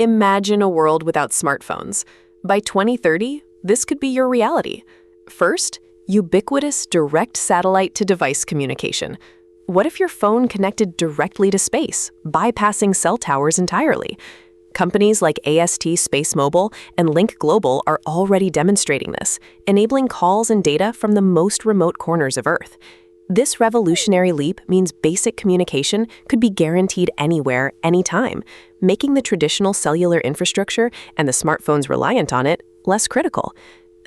Imagine a world without smartphones. By 2030, this could be your reality. First, ubiquitous direct satellite-to-device communication. What if your phone connected directly to space, bypassing cell towers entirely? Companies like AST Space Mobile and Link Global are already demonstrating this, enabling calls and data from the most remote corners of Earth. This revolutionary leap means basic communication could be guaranteed anywhere, anytime, making the traditional cellular infrastructure and the smartphones reliant on it less critical.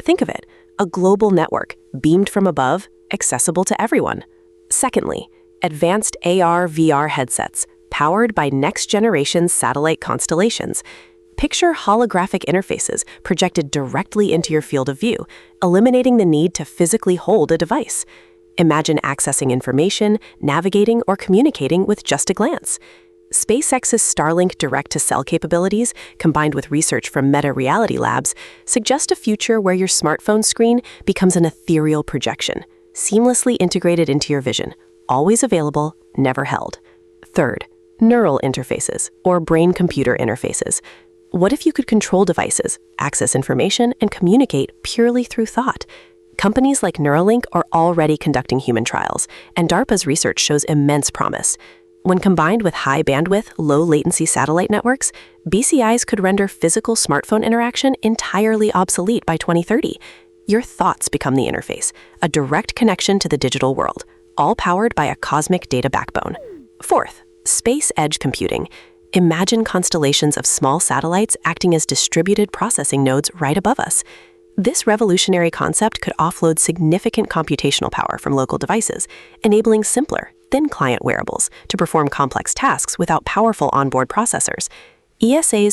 Think of it, a global network, beamed from above, accessible to everyone. Secondly, advanced AR/VR headsets, powered by next-generation satellite constellations. Picture holographic interfaces projected directly into your field of view, eliminating the need to physically hold a device. Imagine accessing information, navigating, or communicating with just a glance. SpaceX's Starlink direct-to-cell capabilities, combined with research from Meta Reality Labs, suggest a future where your smartphone screen becomes an ethereal projection, seamlessly integrated into your vision, always available, never held. Third, neural interfaces, or brain-computer interfaces. What if you could control devices, access information, and communicate purely through thought? Companies like Neuralink are already conducting human trials, and DARPA's research shows immense promise. When combined with high-bandwidth, low-latency satellite networks, BCIs could render physical smartphone interaction entirely obsolete by 2030. Your thoughts become the interface, a direct connection to the digital world, all powered by a cosmic data backbone. Fourth, space edge computing. Imagine constellations of small satellites acting as distributed processing nodes right above us. This revolutionary concept could offload significant computational power from local devices, enabling simpler, thin client wearables to perform complex tasks without powerful onboard processors. ESA's